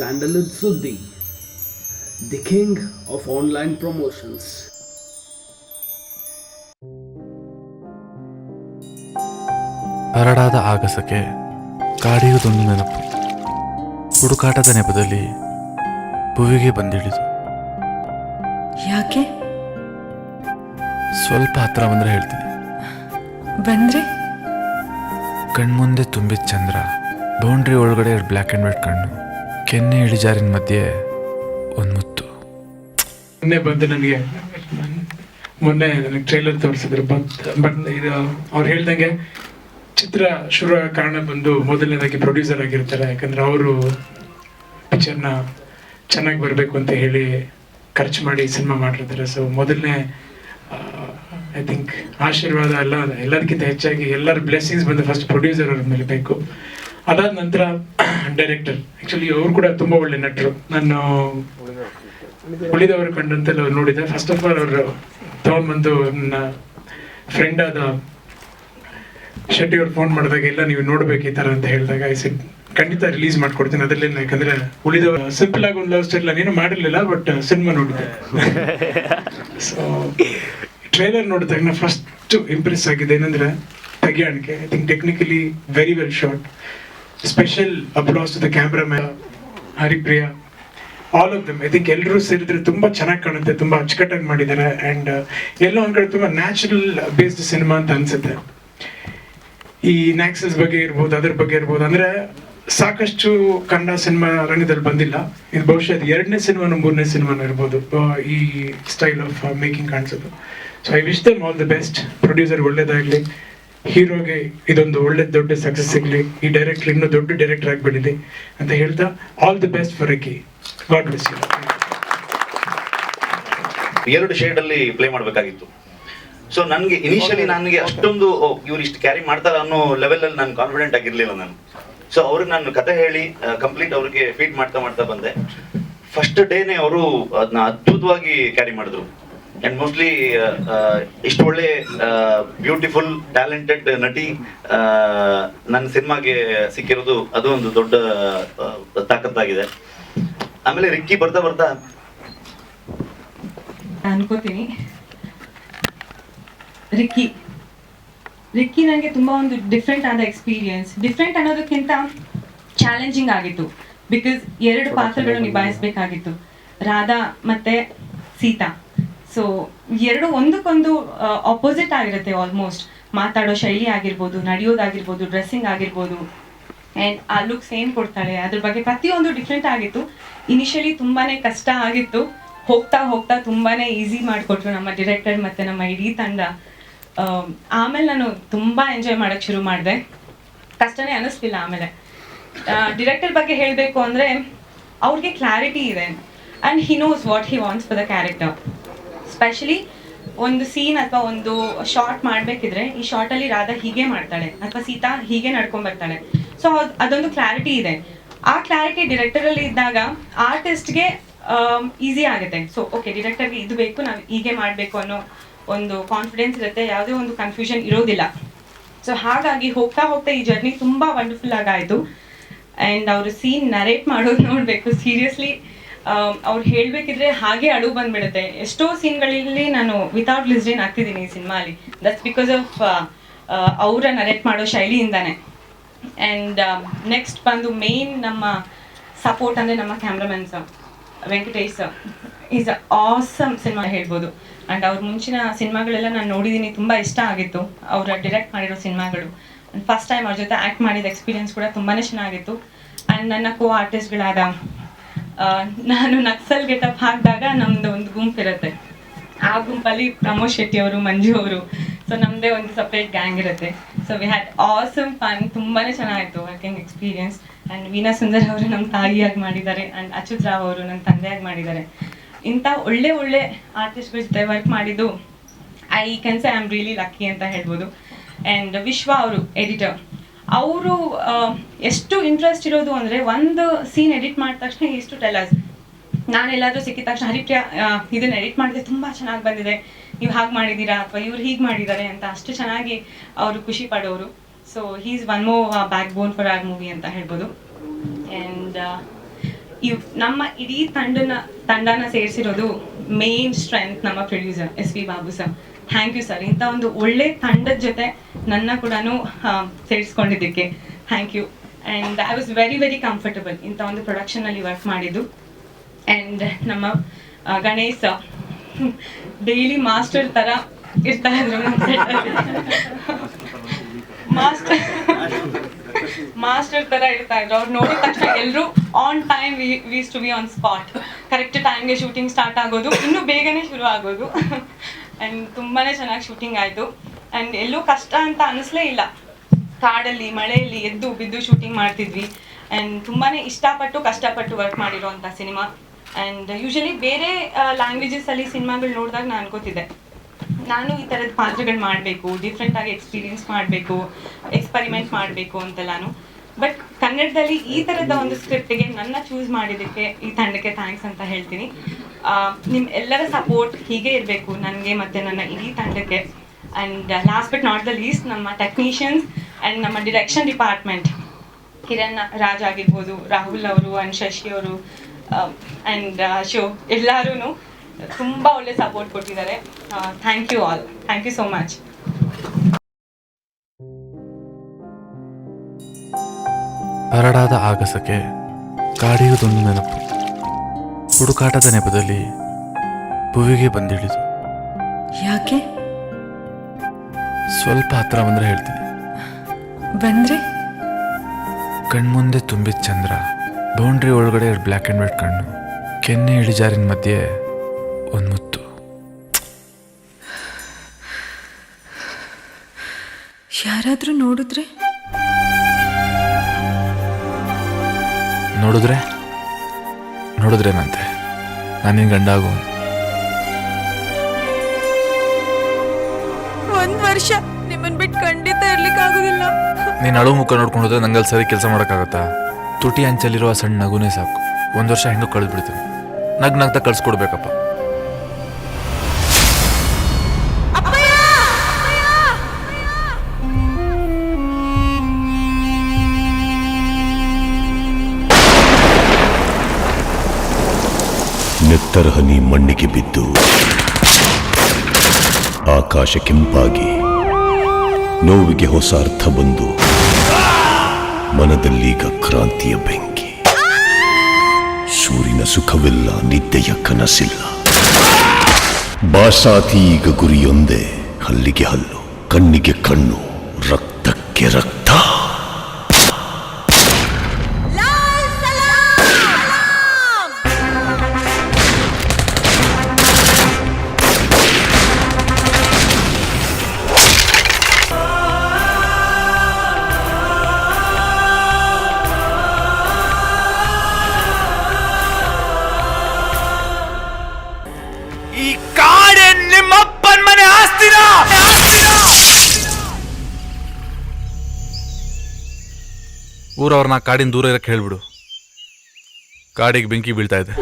Sandalwood Suddhi, the king of online promotions. ಹರಡಾದ ಆಗಸಕ್ಕೆ ಕಾಡಿಯುವುದೊಂದು ನೆನಪು. ಹುಡುಕಾಟದ ನೆಪದಲ್ಲಿ ಭುವಿಗೆ ಬಂದಿಳಿದು. ಯಾಕೆ ಸ್ವಲ್ಪ ಹತ್ರ ಬಂದ್ರೆ ಹೇಳ್ತೀನಿ. ಬಂದ್ರೆ ಕಣ್ಮುಂದೆ ತುಂಬಿದ ಚಂದ್ರ, ಬೌಂಡ್ರಿ ಒಳಗಡೆ ಬ್ಲ್ಯಾಕ್ ಆ್ಯಂಡ್ ವೈಟ್ ಕಣ್ಣು, ಕೆನ್ನೆ ಇಳಿಜಾರಿನ ಮಧ್ಯೆ ಒಂದು ಮುತ್ತು. ಮೊನ್ನೆ ನನಗೆ ಟ್ರೈಲರ್ ತೋರಿಸಿದ್ರು. ಬಟ್ ಇದು ಅವ್ರು ಹೇಳ್ದಂಗೆ ಚಿತ್ರ ಶುರು ಕಾರಣ ಬಂದು ಮೊದಲನೇದಾಗಿ ಪ್ರೊಡ್ಯೂಸರ್ ಆಗಿರ್ತಾರೆ. ಯಾಕಂದ್ರೆ ಅವರು ಪಿಕ್ಚರ್ನ ಚೆನ್ನಾಗಿ ಬರಬೇಕು ಅಂತ ಹೇಳಿ ಖರ್ಚು ಮಾಡಿ ಸಿನಿಮಾ ಮಾಡಿರ್ತಾರೆ. ಸೊ ಮೊದಲನೇ ಐ ಥಿಂಕ್ ಆಶೀರ್ವಾದ ಎಲ್ಲದಕ್ಕಿಂತ ಹೆಚ್ಚಾಗಿ ಎಲ್ಲರ ಬ್ಲೆಸ್ಸಿಂಗ್ಸ್ ಬಂದು ಫಸ್ಟ್ ಪ್ರೊಡ್ಯೂಸರ್ ಅವ್ರ ಮೇಲೆ ಬೇಕು. ಅದಾದ ನಂತರ ಡೈರೆಕ್ಟರ್. ಆ್ಯಕ್ಚುಲಿ ಅವ್ರು ಕೂಡ ತುಂಬ ಒಳ್ಳೆ ನಟರು. ನಾನು ಉಳಿದವರು ಕಂಡಂತೆಲ್ಲ ನೋಡಿದೆ. ಫಸ್ಟ್ ಆಫ್ ಆಲ್ ಅವರು ತಗೊಂಡ್ಬಂದು ನನ್ನ ಫ್ರೆಂಡ್ ಆದ ಶೆಟ್ಟಿ ಅವ್ರು ಫೋನ್ ಮಾಡಿದಾಗ ಎಲ್ಲ ನೀವು ನೋಡ್ಬೇಕು ಈ ಥರ ಅಂತ ಹೇಳಿದಾಗ ಖಂಡಿತ ರಿಲೀಸ್ ಮಾಡ್ಕೊಡ್ತೀನಿ ಅದರಲ್ಲೇನು. ಯಾಕಂದ್ರೆ ಉಳಿದವರು ಸಿಂಪಲ್ ಆಗಿ ಒಂದು ಲವ್ ಸ್ಟೋರಿ ನೀನು ಮಾಡಿರಲಿಲ್ಲ, ಬಟ್ ಸಿನಿಮಾ ನೋಡಿದೆ. ಸೊ ಟ್ರೈಲರ್ ನೋಡಿದಾಗ ನಾ ಫಸ್ಟ್ ಇಂಪ್ರೆಸ್ ಆಗಿದೆ ಏನಂದ್ರೆ ತೆಗಿಯಾಣಿಕೆ. I think technically very well shot. Special applause to the cameraman Haripriya, all of them. I think ಎಲ್ಲರೂ ಸೇರಿದ್ರೆ ತುಂಬಾ ಚೆನ್ನಾಗಿ ಕಾಣುತ್ತೆ, ತುಂಬಾ ಅಚ್ಚುಕಟ್ಟಾಗಿ ಮಾಡಿದ್ದಾರೆ. ಆ್ಯಂಡ್ ಎಲ್ಲೋ ಒಂದ್ ಕಡೆ ತುಂಬಾ ನ್ಯಾಚುರಲ್ ಬೇಸ್ಡ್ ಸಿನಿಮಾ ಅಂತ ಅನ್ಸುತ್ತೆ. ಈ ನ್ಯಾಕ್ಸಸ್ ಬಗ್ಗೆ ಇರ್ಬೋದು, ಅದ್ರ ಬಗ್ಗೆ ಇರ್ಬೋದು, ಅಂದ್ರೆ ಸಾಕಷ್ಟು ಕನ್ನಡ ಸಿನಿಮಾ ರಂಗದಲ್ಲಿ ಬಂದಿಲ್ಲ. ಇದು ಬಹುಶಃ ಇದು 2ನೇ ಸಿನಿಮಾನು 3ನೇ ಸಿನಿಮಾನು ಇರ್ಬೋದು ಈ ಸ್ಟೈಲ್ ಆಫ್ ಮೇಕಿಂಗ್ ಕಾಣಿಸೋದು. So I wish them all the best. Producer ಒಳ್ಳೇದಾಗ್ಲಿ, ಹೀರೋಗೆ ಇದೊಂದು ಒಳ್ಳೆ ದೊಡ್ಡ ಸಕ್ಸಸ್ ಸಿಗ್ಲಿ, ಈ ಡೈರೆಕ್ಟರ್ ಇನ್ನೂ ದೊಡ್ಡ ಡೈರೆಕ್ಟರ್ ಆಗಿಬಿಟ್ಟಿದೆ ಅಂತ ಹೇಳ್ತಾ all the best for Ricky. God bless you. 2 ಶೇಡಲ್ಲಿ ಪ್ಲೇ ಮಾಡಬೇಕಾಗಿತ್ತು. ಸೊ ನನಗೆ ಇನಿಷಿಯಲಿ ಅಷ್ಟೊಂದು ಇವ್ರು ಇಷ್ಟು ಕ್ಯಾರಿ ಮಾಡ್ತಾರ ಅನ್ನೋ ಲೆವೆಲಲ್ಲಿ ನಾನು ಕಾನ್ಫಿಡೆಂಟ್ ಆಗಿರ್ಲಿಲ್ಲ ನಾನು. ಸೊ ಅವ್ರಿಗೆ ನಾನು ಕತೆ ಹೇಳಿ ಕಂಪ್ಲೀಟ್ ಅವ್ರಿಗೆ ಫೀಡ್ ಮಾಡ್ತಾ ಬಂದೆ. ಫಸ್ಟ್ ಡೇನೆ ಅವರು ಅದನ್ನ ಅದ್ಭುತವಾಗಿ ಕ್ಯಾರಿ ಮಾಡಿದ್ರು. ಆ್ಯಂಡ್ ಮೋಸ್ಟ್ಲಿ ಇಷ್ಟು ಒಳ್ಳೆ ಬ್ಯೂಟಿಫುಲ್ ಟ್ಯಾಲೆಂಟೆಡ್ ನಟಿ ನನ್ನ ಸಿನಿಮಾಗೆ ಸಿಕ್ಕಿರೋದು ಅದು ಒಂದು ದೊಡ್ಡ ತಾಕತ್ತಾಗಿದೆ. ಆಮೇಲೆ ರಿಕ್ಕಿ ಬರ್ತಾ ಅನ್ಕೋತೀನಿ ರಿಕ್ಕಿ ನನಗೆ ತುಂಬ ಒಂದು ಡಿಫ್ರೆಂಟ್ ಆದ ಎಕ್ಸ್ಪೀರಿಯನ್ಸ್. ಡಿಫ್ರೆಂಟ್ ಅನ್ನೋದಕ್ಕಿಂತ ಚಾಲೆಂಜಿಂಗ್ ಆಗಿತ್ತು. ಬಿಕಾಸ್ 2 ಪಾತ್ರಗಳು ನಿಭಾಯಿಸ್ಬೇಕಾಗಿತ್ತು, ರಾಧಾ ಮತ್ತೆ ಸೀತಾ. ಸೊ 2 ಒಂದಕ್ಕೊಂದು ಆಪೋಸಿಟ್ ಆಗಿರುತ್ತೆ ಆಲ್ಮೋಸ್ಟ್. ಮಾತಾಡೋ ಶೈಲಿ ಆಗಿರ್ಬೋದು, ನಡೆಯೋದಾಗಿರ್ಬೋದು, ಡ್ರೆಸ್ಸಿಂಗ್ ಆಗಿರ್ಬೋದು, ಆ್ಯಂಡ್ ಆ ಲುಕ್ಸ್ ಏನು ಕೊಡ್ತಾಳೆ ಅದ್ರ ಬಗ್ಗೆ ಪ್ರತಿಯೊಂದು ಡಿಫ್ರೆಂಟ್ ಆಗಿತ್ತು. ಇನಿಷಿಯಲಿ ತುಂಬಾ ಕಷ್ಟ ಆಗಿತ್ತು. ಹೋಗ್ತಾ ತುಂಬಾ ಈಸಿ ಮಾಡಿಕೊಟ್ರು ನಮ್ಮ ಡಿರೆಕ್ಟರ್ ಮತ್ತು ನಮ್ಮ ಇಡೀ ತಂಡ. ಆಮೇಲೆ ನಾನು ತುಂಬ ಎಂಜಾಯ್ ಮಾಡೋಕ್ಕೆ ಶುರು ಮಾಡಿದೆ. ಕಷ್ಟನೇ ಅನ್ನಿಸ್ಲಿಲ್ಲ. ಆಮೇಲೆ ಡಿರೆಕ್ಟರ್ ಬಗ್ಗೆ ಹೇಳಬೇಕು ಅಂದರೆ ಅವ್ರಿಗೆ ಕ್ಲಾರಿಟಿ ಇದೆ and he knows what he wants for the character. Specially ಒಂದು ಸೀನ್ ಅಥವಾ ಒಂದು ಶಾರ್ಟ್ ಮಾಡಬೇಕಿದ್ರೆ ಈ ಶಾರ್ಟಲ್ಲಿ ರಾಧಾ ಹೀಗೆ ಮಾಡ್ತಾಳೆ ಅಥವಾ ಸೀತಾ ಹೀಗೆ ನಡ್ಕೊಂಡ್ಬರ್ತಾಳೆ. ಸೊ ಅದೊಂದು ಕ್ಲಾರಿಟಿ ಇದೆ. ಆ ಕ್ಲಾರಿಟಿ ಡಿರೆಕ್ಟರಲ್ಲಿ ಇದ್ದಾಗ ಆರ್ಟಿಸ್ಟ್ಗೆ ಈಸಿ ಆಗುತ್ತೆ. ಸೊ ಓಕೆ, ಡಿರೆಕ್ಟರ್ಗೆ ಇದು ಬೇಕು, ನಾವು ಹೀಗೆ ಮಾಡಬೇಕು ಅನ್ನೋ ಒಂದು ಕಾನ್ಫಿಡೆನ್ಸ್ ಇರುತ್ತೆ, ಯಾವುದೇ ಒಂದು ಕನ್ಫ್ಯೂಷನ್ ಇರೋದಿಲ್ಲ. ಸೊ ಹಾಗಾಗಿ ಹೋಗ್ತಾ ಈ ಜರ್ನಿ ತುಂಬ ವಂಡರ್ಫುಲ್ ಆಗಾಯಿತು. ಆ್ಯಂಡ್ ಅವರು ಸೀನ್ ನರೇಟ್ ಮಾಡೋದು ನೋಡಬೇಕು. ಸೀರಿಯಸ್ಲಿ ಅವ್ರು ಹೇಳಬೇಕಿದ್ರೆ ಹಾಗೆ ಅಳು ಬಂದ್ಬಿಡುತ್ತೆ. ಎಷ್ಟೋ ಸೀನ್ಗಳಲ್ಲಿ ನಾನು ವಿತೌಟ್ ಲಿಸ್ಡೇನ್ ಆಗ್ತಿದ್ದೀನಿ ಈ ಸಿನಿಮಾಲಿ. ದಟ್ಸ್ ಬಿಕಾಸ್ ಆಫ್ ಅವರ ನರೇಟ್ ಮಾಡೋ ಶೈಲಿಯಿಂದಾನೆ. ಆ್ಯಂಡ್ ನೆಕ್ಸ್ಟ್ ಬಂದು ಮೇನ್ ನಮ್ಮ ಸಪೋರ್ಟ್ ಅಂದರೆ ನಮ್ಮ cameraman sir Venkatesh sir is awesome cinema ಹೇಳ್ಬೋದು. ಆ್ಯಂಡ್ ಅವ್ರ ಮುಂಚಿನ ಸಿನಿಮಾಗಳೆಲ್ಲ ನಾನು ನೋಡಿದ್ದೀನಿ, ತುಂಬ ಇಷ್ಟ ಆಗಿತ್ತು ಅವರ ಡೈರೆಕ್ಟ್ ಮಾಡಿರೋ ಸಿನಿಮಾಗಳು. ಆ್ಯಂಡ್ ಫಸ್ಟ್ ಟೈಮ್ ಅವ್ರ ಜೊತೆ ಆ್ಯಕ್ಟ್ ಮಾಡಿದ ಎಕ್ಸ್ಪೀರಿಯನ್ಸ್ ಕೂಡ ತುಂಬಾ ಚೆನ್ನಾಗಿತ್ತು. ಆ್ಯಂಡ್ ನನ್ನ ಕೋ ಆರ್ಟಿಸ್ಟ್ಗಳಾದ ನಾನು ನಕ್ಸಲ್ ಗೆಟಪ್ ಹಾಕಿದಾಗ ನಮ್ಮದು ಒಂದು ಗುಂಪಿರುತ್ತೆ. ಆ ಗುಂಪಲ್ಲಿ ಪ್ರಮೋದ್ ಶೆಟ್ಟಿ ಅವರು, ಮಂಜು ಅವರು, ಸೊ ನಮ್ಮದೇ ಒಂದು ಸಪ್ರೇಟ್ ಗ್ಯಾಂಗ್ ಇರುತ್ತೆ. So we had awesome fun. ತುಂಬಾ ಚೆನ್ನಾಗಿತ್ತು working experience. And Veena Sundar ಅವರು ನಮ್ಮ ತಾಯಿಯಾಗಿ ಮಾಡಿದ್ದಾರೆ, ಆ್ಯಂಡ್ ಅಚ್ಯುತ್ ರಾವ್ ಅವರು ನನ್ನ ತಂದೆಯಾಗಿ ಮಾಡಿದ್ದಾರೆ. ಇಂಥ ಒಳ್ಳೆ ಆರ್ಟಿಸ್ಟ್ಗಳ ಜೊತೆ ವರ್ಕ್ ಮಾಡಿದ್ದು I can say I am really lucky ಅಂತ ಹೇಳ್ಬೋದು. ಆ್ಯಂಡ್ ವಿಶ್ವ ಅವರು ಎಡಿಟರ್, ಅವರು ಎಷ್ಟು ಇಂಟ್ರೆಸ್ಟ್ ಇರೋದು ಅಂದರೆ ಒಂದು ಸೀನ್ ಎಡಿಟ್ ಮಾಡಿದ ತಕ್ಷಣ ಎಷ್ಟು ಟೆಲರ್ಸ್. ನಾನೆಲ್ಲಾದರೂ ಸಿಕ್ಕಿದ ತಕ್ಷಣ ಹರಿಪ್ರಿಯಾ ಇದನ್ನು ಎಡಿಟ್ ಮಾಡಿದ್ರೆ ತುಂಬ ಚೆನ್ನಾಗಿ ಬಂದಿದೆ, ನೀವು ಹಾಗೆ ಮಾಡಿದ್ದೀರಾ ಅಥವಾ ಇವ್ರು ಹೀಗೆ ಮಾಡಿದ್ದಾರೆ ಅಂತ ಅಷ್ಟು ಚೆನ್ನಾಗಿ ಅವರು ಖುಷಿ ಪಡೋರು. So he is one more backbone for our movie ಅಂತ ಹೇಳ್ಬೋದು. ಆ್ಯಂಡ್ ನಮ್ಮ ಇಡೀ ತಂಡನ ಸೇರಿಸಿರೋದು ಮೇನ್ ಸ್ಟ್ರೆಂತ್ ನಮ್ಮ producer SV Babu sir. Thank you sir, ಇಂಥ ಒಂದು ಒಳ್ಳೆ ತಂಡದ ಜೊತೆ ನನ್ನ ಕೂಡ ಸೇರಿಸ್ಕೊಂಡಿದ್ದಕ್ಕೆ thank you. And I was very very comfortable ಇಂಥ ಒಂದು ಪ್ರೊಡಕ್ಷನಲ್ಲಿ ವರ್ಕ್ ಮಾಡಿದ್ದು. ಆ್ಯಂಡ್ ನಮ್ಮ ಗಣೇಶ್ ಡೈಲಿ ಮಾಸ್ಟರ್ ಥರ ಇರ್ತಾ ಇದ್ರು ನಮ್ಮ ಮಾಸ್ಟರ್ ಥರ ಇರ್ತಾ ಇದ್ರು. ಅವ್ರು ನೋಡಿದ ತಕ್ಷಣ ಎಲ್ಲರೂ on time use to be on spot. Correct ಟೈಮ್ಗೆ ಶೂಟಿಂಗ್ ಸ್ಟಾರ್ಟ್ ಆಗೋದು, ಇನ್ನೂ ಬೇಗನೆ ಶುರು ಆಗೋದು. ಆ್ಯಂಡ್ ತುಂಬಾ ಚೆನ್ನಾಗಿ ಶೂಟಿಂಗ್ ಆಯಿತು. ಆ್ಯಂಡ್ ಎಲ್ಲೂ ಕಷ್ಟ ಅಂತ ಅನಿಸ್ಲೇ ಇಲ್ಲ. ಕಾಡಲ್ಲಿ ಮಳೆಯಲ್ಲಿ ಎದ್ದು ಬಿದ್ದು ಶೂಟಿಂಗ್ ಮಾಡ್ತಿದ್ವಿ. ಆ್ಯಂಡ್ ತುಂಬಾ ಇಷ್ಟಪಟ್ಟು ಕಷ್ಟಪಟ್ಟು ವರ್ಕ್ ಮಾಡಿರೋವಂಥ ಸಿನಿಮಾ. ಆ್ಯಂಡ್ ಯೂಶಲಿ ಬೇರೆ ಲ್ಯಾಂಗ್ವೇಜಸಲ್ಲಿ ಸಿನಿಮಾಗಳು ನೋಡಿದಾಗ ನಾನು ಅನ್ಕೋತಿದ್ದೆ ನಾನು ಈ ಥರದ ಪಾತ್ರಗಳು ಮಾಡಬೇಕು, ಡಿಫ್ರೆಂಟಾಗಿ ಎಕ್ಸ್ಪೀರಿಯನ್ಸ್ ಮಾಡಬೇಕು, ಎಕ್ಸ್ಪರಿಮೆಂಟ್ ಮಾಡಬೇಕು ಅಂತೆಲ್ಲಾನು. ಬಟ್ ಕನ್ನಡದಲ್ಲಿ ಈ ಥರದ ಒಂದು ಸ್ಕ್ರಿಪ್ಟಿಗೆ ನನ್ನ ಚೂಸ್ ಮಾಡಿದ್ದಕ್ಕೆ ಈ ತಂಡಕ್ಕೆ ಥ್ಯಾಂಕ್ಸ್ ಅಂತ ಹೇಳ್ತೀನಿ. ನಿಮ್ಮ ಎಲ್ಲರ ಸಪೋರ್ಟ್ ಹೀಗೆ ಇರಬೇಕು ನನಗೆ ಮತ್ತು ನನ್ನ ಇಡೀ ತಂಡಕ್ಕೆ. And last but not the least ನಮ್ಮ ಟೆಕ್ನಿಷಿಯನ್ಸ್ ಆ್ಯಂಡ್ ನಮ್ಮ ಡಿರೆಕ್ಷನ್ ಡಿಪಾರ್ಟ್ಮೆಂಟ್, ಕಿರಣ್ ರಾಜ್ ಆಗಿರ್ಬೋದು, ರಾಹುಲ್ ಅವರು ಆ್ಯಂಡ್ ಶಶಿ ಅವರು ಆ್ಯಂಡ್ ಅಶೋಕ್, ಎಲ್ಲರೂ ತುಂಬ ಒಳ್ಳೆ ಸಪೋರ್ಟ್ ಕೊಟ್ಟಿದ್ದಾರೆ. Thank you all, thank you so much. ಹರಡಾದ ಆಗಸಕ್ಕೆ ಕಾಡಿಯುವುದೊಂದು ನೆನಪು, ಹುಡುಕಾಟದ ನೆಪದಲ್ಲಿ ಭುವಿಗೆ ಬಂದಿಳಿದು. ಯಾಕೆ ಸ್ವಲ್ಪ ಹತ್ರ ಬಂದರೆ ಹೇಳ್ತೀನಿ. ಬಂದ್ರೆ ಕಣ್ಮುಂದೆ ತುಂಬಿದ ಚಂದ್ರ, ಬೌಂಡ್ರಿ ಒಳಗಡೆ ಎರಡು ಬ್ಲ್ಯಾಕ್ ಆ್ಯಂಡ್ ವೈಟ್ ಕಣ್ಣು, ಕೆನ್ನೆ ಇಳಿಜಾರಿನ ಮಧ್ಯೆ ಒಂದು ಮುತ್ತು. ಯಾರಾದ್ರೂ ನೋಡಿದ್ರೆ ನೋಡಿದ್ರೇನಂತೆ, ನಾನಿನ್ ಗಂಡ ಆಗು. 1 ವರ್ಷ ನಿಮ್ಮನ್ ಬಿಟ್ಟು ಖಂಡಿತ ಇರ್ಲಿಕ್ಕಾಗೋದಿಲ್ಲ. ನೀನು ಅಳು ಮುಖ ನೋಡ್ಕೊಂಡು ಹೋದ್ರೆ ನಂಗಲ್ಲಿ ಸರಿ ಕೆಲಸ ಮಾಡೋಕ್ಕಾಗತ್ತಾ? ತುಟಿ ಅಂಚಲ್ಲಿರುವ ಸಣ್ಣ ನಗುನೇ ಸಾಕು, 1 ವರ್ಷ ಹೆಂಗೋ ಕಳೆದ್ಬಿಡ್ತೀನಿ. ನಗ್ನಗ್ತಾ ಕಳ್ಸ್ಕೊಡ್ಬೇಕಪ್ಪ. ನೆತ್ತರ ಹನಿ ಮಣ್ಣಿಗೆ ಬಿದ್ದು ಆಕಾಶ ಕೆಂಪಾಗಿ ನೋವಿಗೆ ಹೊಸ ಅರ್ಥ ಬಂದು ಮನದಲ್ಲೀಗ ಕ್ರಾಂತಿಯ ಬೆಂಕಿ. ಸೂರಿನ ಸುಖವಿಲ್ಲ, ನಿದ್ದೆಯ ಕನಸಿಲ್ಲ. ಬಾಸಾತಿ ಈಗ ಗುರಿಯೊಂದೇ, ಹಲ್ಲಿಗೆ ಹಲ್ಲು, ಕಣ್ಣಿಗೆ ಕಣ್ಣು, ರಕ್ತಕ್ಕೆ ರಕ್ತ. ಈ ಕಾಡೆ ನಿಮ್ಮಪ್ಪನ ಮನೆ ಆಸ್ತಿನ. ಊರವ್ರನ್ನ ಕಾಡಿನ ದೂರ ಇರಕ್ಕೆ ಹೇಳ್ಬಿಡು, ಕಾಡಿಗೆ ಬೆಂಕಿ ಬೀಳ್ತಾ ಇದೆ.